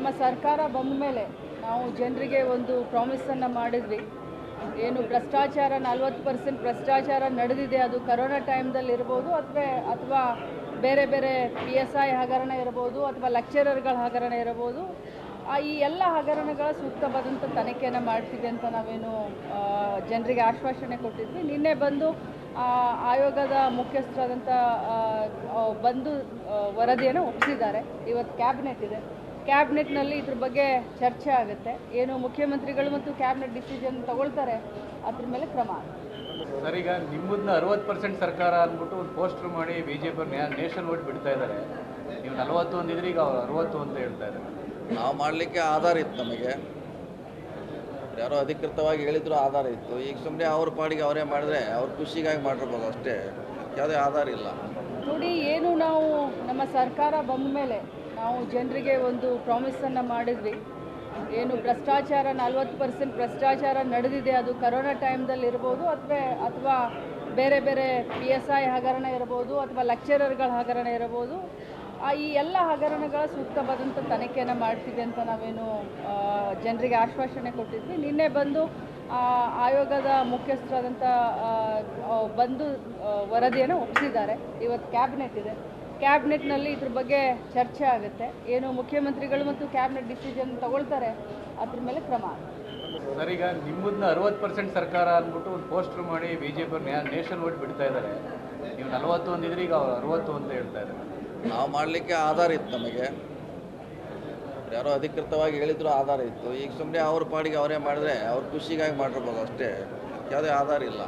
ನಮ್ಮ ಸರ್ಕಾರ ಬಂದ ಮೇಲೆ ನಾವು ಜನರಿಗೆ ಒಂದು ಪ್ರಾಮಿಸನ್ನು ಮಾಡಿದ್ವಿ. ಏನು ಭ್ರಷ್ಟಾಚಾರ 40% ಭ್ರಷ್ಟಾಚಾರ ನಡೆದಿದೆ, ಅದು ಕರೋನಾ ಟೈಮ್ದಲ್ಲಿ ಇರ್ಬೋದು ಅಥವಾ ಬೇರೆ ಬೇರೆ PSI ಹಗರಣ ಇರ್ಬೋದು ಅಥವಾ ಲೆಕ್ಚರರ್ಗಳ ಹಗರಣ ಇರ್ಬೋದು. ಈ ಎಲ್ಲ ಹಗರಣಗಳ ಸೂಕ್ತವಾದಂಥ ತನಿಖೆಯನ್ನು ಮಾಡ್ತೀವಿ ಅಂತ ನಾವೇನು ಜನರಿಗೆ ಆಶ್ವಾಸನೆ ಕೊಟ್ಟಿದ್ವಿ. ನಿನ್ನೆ ಬಂದು ಆಯೋಗದ ಮುಖ್ಯಸ್ಥರಾದಂಥ ಬಂದು ವರದಿಯನ್ನು ಒಪ್ಪಿಸಿದ್ದಾರೆ. ಇವತ್ತು ಕ್ಯಾಬಿನೆಟ್ ಇದೆ, ಕ್ಯಾಬಿನೆಟ್ನಲ್ಲಿ ಇದ್ರ ಬಗ್ಗೆ ಚರ್ಚೆ ಆಗುತ್ತೆ. ಏನು ಮುಖ್ಯಮಂತ್ರಿಗಳು ಮತ್ತು ಕ್ಯಾಬಿನೆಟ್ ಡಿಸಿಷನ್ ತಗೊಳ್ತಾರೆ, ಅದ್ರ ಮೇಲೆ ಕ್ರಮ. ಸರ್, ಈಗ ನಿಮ್ಮದನ್ನ 60% ಸರ್ಕಾರ ಅಂದ್ಬಿಟ್ಟು ಒಂದು ಪೋಸ್ಟರ್ ಮಾಡಿ BJP ನೇಷನ್ ವೈಡ್ ಬಿಡ್ತಾ ಇದ್ದಾರೆ. ನೀವು 40 ಅಂದಿದ್ರೆ ಈಗ 60 ಅಂತ ಹೇಳ್ತಾ ಇದ್ದಾರೆ. ನಾವು ಮಾಡಲಿಕ್ಕೆ ಆಧಾರ ಇತ್ತು, ನಮಗೆ ಯಾರೋ ಅಧಿಕೃತವಾಗಿ ಹೇಳಿದ್ರು ಆಧಾರ ಇತ್ತು. ಈಗ ಸುಮ್ಮನೆ ಅವ್ರ ಪಾಡಿಗೆ ಅವರೇ ಮಾಡಿದ್ರೆ ಅವ್ರ ಖುಷಿಗಾಗಿ ಮಾಡಿರ್ಬೋದು ಅಷ್ಟೇ, ಯಾವುದೇ ಆಧಾರ ಇಲ್ಲ. ನೋಡಿ, ಏನು ನಾವು ನಮ್ಮ ಸರ್ಕಾರ ಬಂದ ಮೇಲೆ ನಾವು ಜನರಿಗೆ ಒಂದು ಪ್ರಾಮಿಸನ್ನು ಮಾಡಿದ್ವಿ. ಏನು ಭ್ರಷ್ಟಾಚಾರ 40% ಭ್ರಷ್ಟಾಚಾರ ನಡೆದಿದೆ, ಅದು ಕರೋನಾ ಟೈಮ್ದಲ್ಲಿ ಇರ್ಬೋದು ಅಥವಾ ಬೇರೆ ಬೇರೆ PSI ಹಗರಣ ಇರ್ಬೋದು ಅಥವಾ ಲೆಕ್ಚರರ್ಗಳ ಹಗರಣ ಇರ್ಬೋದು. ಈ ಎಲ್ಲ ಹಗರಣಗಳ ಸೂಕ್ತವಾದಂಥ ತನಿಖೆಯನ್ನು ಮಾಡ್ತೀವಿ ಅಂತ ನಾವೇನು ಜನರಿಗೆ ಆಶ್ವಾಸನೆ ಕೊಟ್ಟಿದ್ವಿ. ನಿನ್ನೆ ಬಂದು ಆಯೋಗದ ಮುಖ್ಯಸ್ಥರಾದಂಥ ಬಂದು ವರದಿಯನ್ನು ಒಪ್ಪಿಸಿದ್ದಾರೆ. ಇವತ್ತು ಕ್ಯಾಬಿನೆಟ್ ಇದೆ, ಕ್ಯಾಬಿನೆಟ್ನಲ್ಲಿ ಇದ್ರ ಬಗ್ಗೆ ಚರ್ಚೆ ಆಗುತ್ತೆ. ಏನು ಮುಖ್ಯಮಂತ್ರಿಗಳು ಮತ್ತು ಕ್ಯಾಬಿನೆಟ್ ಡಿಸಿಷನ್ ತಗೊಳ್ತಾರೆ, ಅದ್ರ ಮೇಲೆ ಕ್ರಮ. ಸರ್, ಈಗ ನಿಮ್ಮದನ್ನ 60% ಸರ್ಕಾರ ಅಂದ್ಬಿಟ್ಟು ಒಂದು ಪೋಸ್ಟರ್ ಮಾಡಿ BJP ನೇಷನ್ ವೈಡ್ ಬಿಡ್ತಾ ಇದ್ದಾರೆ. ನೀವು 40 ಅಂದಿದ್ರೆ ಈಗ 60 ಅಂತ ಹೇಳ್ತಾ ಇದ್ದಾರೆ. ನಾವು ಮಾಡಲಿಕ್ಕೆ ಆಧಾರ ಇತ್ತು, ನಮಗೆ ಯಾರೋ ಅಧಿಕೃತವಾಗಿ ಹೇಳಿದ್ರು ಆಧಾರ ಇತ್ತು. ಈಗ ಸುಮ್ಮನೆ ಅವ್ರ ಪಾಡಿಗೆ ಅವರೇ ಮಾಡಿದ್ರೆ ಅವ್ರ ಖುಷಿಗಾಗಿ ಮಾಡಿರ್ಬೋದು ಅಷ್ಟೇ, ಯಾವುದೇ ಆಧಾರ ಇಲ್ಲ.